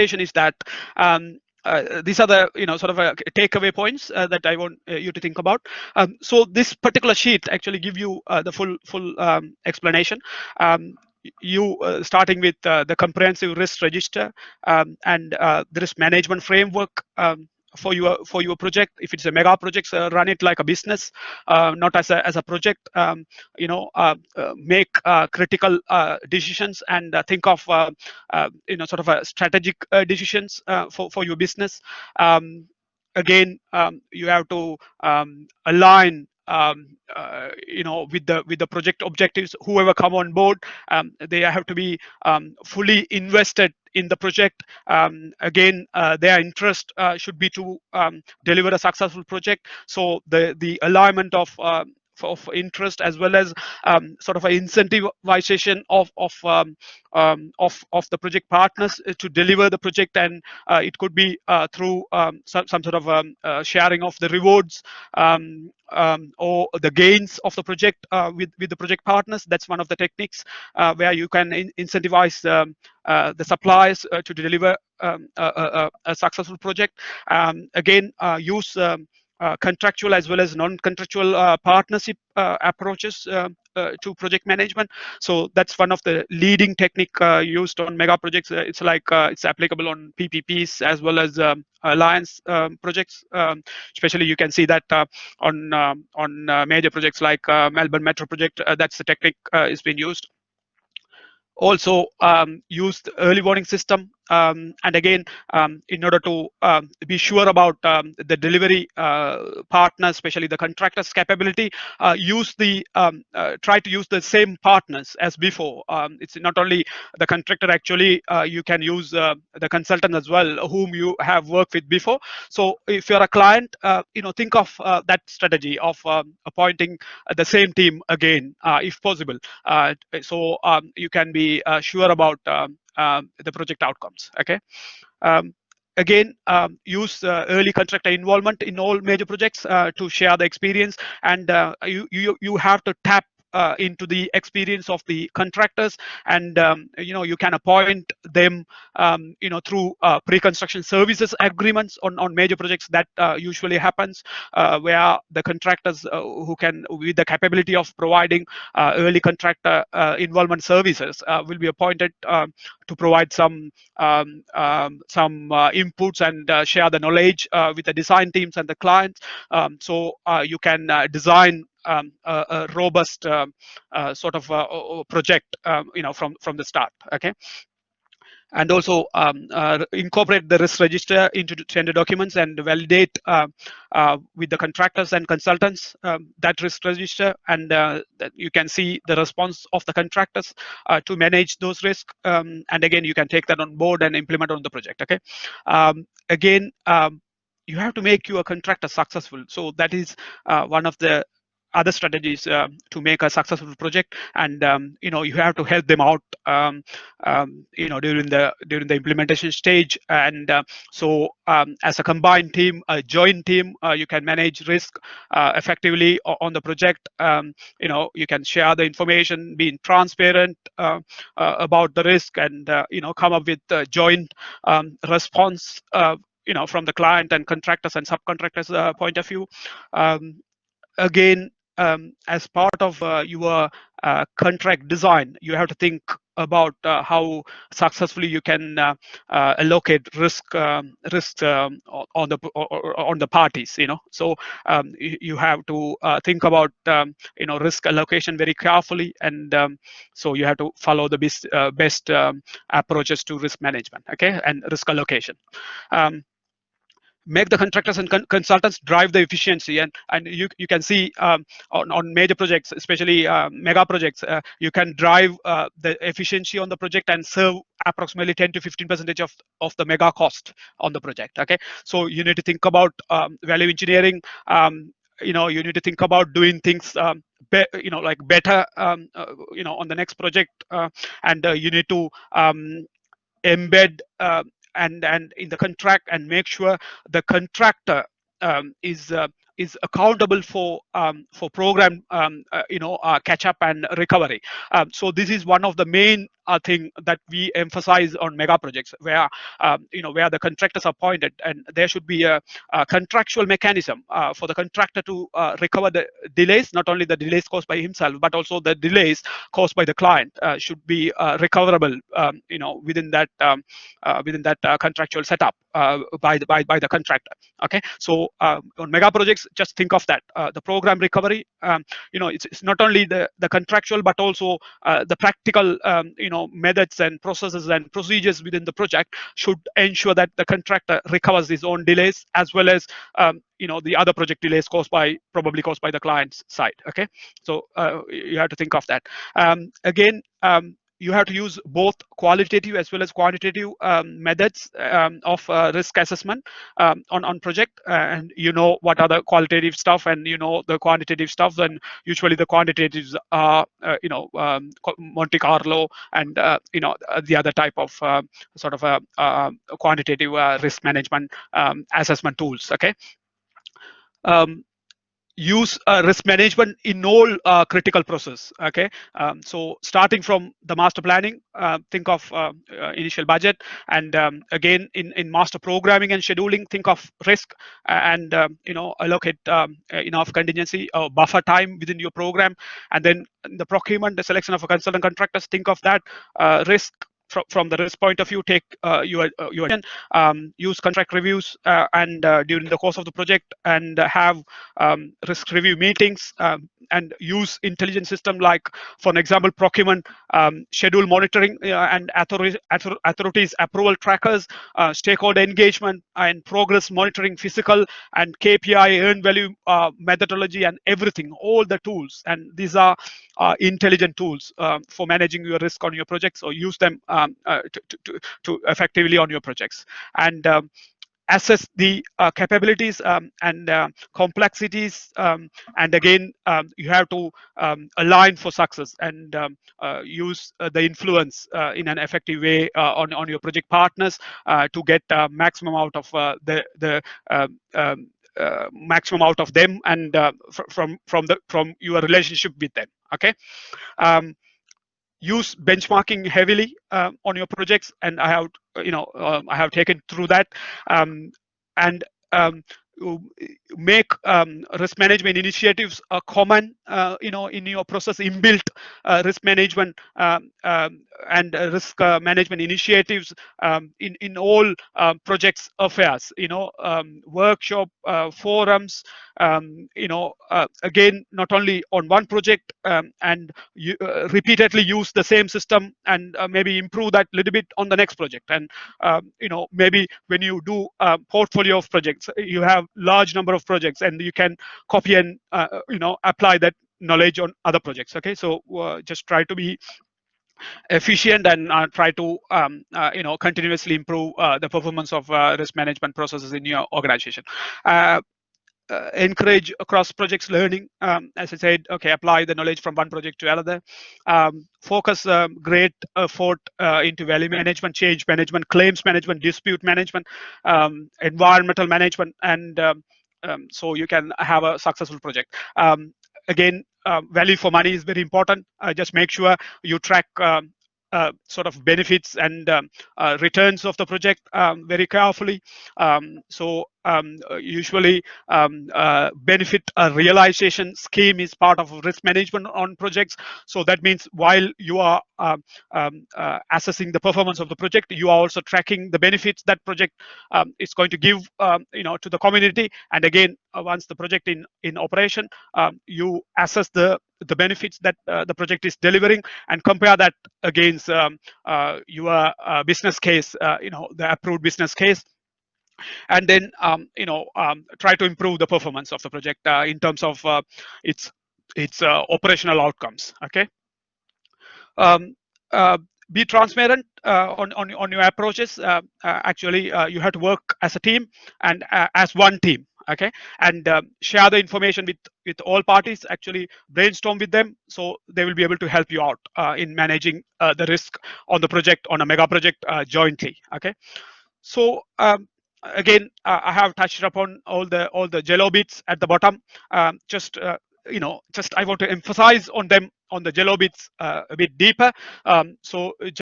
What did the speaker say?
is that these are the sort of takeaway points that I want you to think about. So this particular sheet actually give you the full explanation. You starting with the comprehensive risk register and the risk management framework. For your project, if it's a mega project, run it like a business, not as a project. Make critical decisions and think of sort of a strategic decisions for your business. Again, you have to align with the project objectives. Whoever come on board, they have to be fully invested in the project. Again, their interest should be to deliver a successful project. So the alignment of interest, as well as sort of an incentivization of the project partners to deliver the project. And it could be through some sort of sharing of the rewards, or the gains of the project with the project partners. That's one of the techniques where you can incentivize the suppliers to deliver a successful project. Again, use contractual as well as non-contractual partnership approaches to project management. So that's one of the leading technique used on mega projects. It's like it's applicable on PPPs as well as alliance projects. Especially you can see that on major projects like Melbourne Metro project. That's the technique is being used. Also use the early warning system, and again, in order to be sure about the delivery partner, especially the contractor's capability, try to use the same partners as before. It's not only the contractor, actually you can use the consultant as well, whom you have worked with before. So if you're a client, think of that strategy of appointing the same team again, if possible, so you can be sure about the project outcomes. Okay. Again, use early contractor involvement in all major projects to share the experience, and you have to tap into the experience of the contractors, and you can appoint them through pre-construction services agreements on major projects. That usually happens where the contractors who can, with the capability of providing early contractor involvement services, will be appointed to provide some inputs and share the knowledge with the design teams and the clients. So you can design a robust sort of project, from the start. Okay. And also incorporate the risk register into tender documents and validate with the contractors and consultants that risk register, and that you can see the response of the contractors to manage those risks. And again, you can take that on board and implement on the project. Okay. Again, you have to make your contractor successful. So that is one of the other strategies to make a successful project, and you have to help them out during the implementation stage. And so as a combined team, a joint team, you can manage risk effectively on the project. You can share the information, being transparent about the risk, and come up with a joint response from the client and contractors and subcontractors point of view. Again, as part of your contract design, you have to think about how successfully you can allocate risk on the parties. So you have to think about risk allocation very carefully, and so you have to follow the best approaches to risk management, okay, and risk allocation. Make the contractors and consultants drive the efficiency, and you can see on major projects, especially mega projects, you can drive the efficiency on the project and serve approximately 10 to 15% of the mega cost on the project. Okay, so you need to think about value engineering. You need to think about doing things like better on the next project, and you need to embed and in the contract, and make sure the contractor is accountable for program catch up and recovery. So this is one of the main thing that we emphasize on mega projects, where where the contractors are appointed, and there should be a contractual mechanism for the contractor to recover the delays. Not only the delays caused by himself, but also the delays caused by the client should be recoverable, within that contractual setup by the contractor. Okay, so on mega projects, just think of that. The program recovery, it's not only the contractual, but also the practical methods and processes and procedures within the project should ensure that the contractor recovers his own delays, as well as the other project delays probably caused by the client's side. Okay, so you have to think of that. Again, you have to use both qualitative as well as quantitative methods of risk assessment on project, and what are the qualitative stuff, and the quantitative stuff. And usually the quantitatives are Monte Carlo, and the other type of sort of quantitative risk management assessment tools. Okay. Use risk management in all critical process. Okay, so starting from the master planning, think of initial budget, and again in master programming and scheduling, think of risk, and allocate enough contingency or buffer time within your program. And then in the procurement, the selection of a consultant contractors, think of that risk from the risk point of view. Take your use contract reviews and during the course of the project, and have risk review meetings, and use intelligent system like, for an example, procurement schedule monitoring and authorities approval trackers, stakeholder engagement and progress monitoring, physical and KPI earned value methodology, and everything, all the tools. And these are intelligent tools for managing your risk on your projects, or use them to effectively on your projects. And assess the capabilities and complexities, and again you have to align for success, and use the influence in an effective way on your project partners to get maximum out of the maximum out of them, and from your relationship with them. Okay. Use benchmarking heavily on your projects, and I have taken through that, and make risk management initiatives common in your process, inbuilt risk management and risk management initiatives in all projects affairs, workshop, forums, again, not only on one project, and you repeatedly use the same system, and maybe improve that a little bit on the next project. And maybe when you do a portfolio of projects, you have large number of projects, and you can copy and apply that knowledge on other projects. Okay, so just try to be efficient, and try to continuously improve the performance of risk management processes in your organization. Encourage across projects learning, as I said. Okay, apply the knowledge from one project to another. Focus great effort into value management, change management, claims management, dispute management, environmental management, and so you can have a successful project. Again, value for money is very important. Just make sure you track sort of benefits and returns of the project very carefully. So usually benefit realization scheme is part of risk management on projects. So that means while you are assessing the performance of the project, you are also tracking the benefits that project is going to give to the community. And again, once the project in operation, you assess the benefits that the project is delivering, and compare that against your business case, the approved business case. And then try to improve the performance of the project in terms of its operational outcomes. Okay. Be transparent on your approaches. Actually, you have to work as a team and as one team. Okay, and share the information with all parties. Actually, brainstorm with them, so they will be able to help you out in managing the risk on the project, on a mega project, jointly. Okay, so again, I have touched upon all the Jello bits at the bottom. Just just I want to emphasize on them on the jello bits a bit deeper. So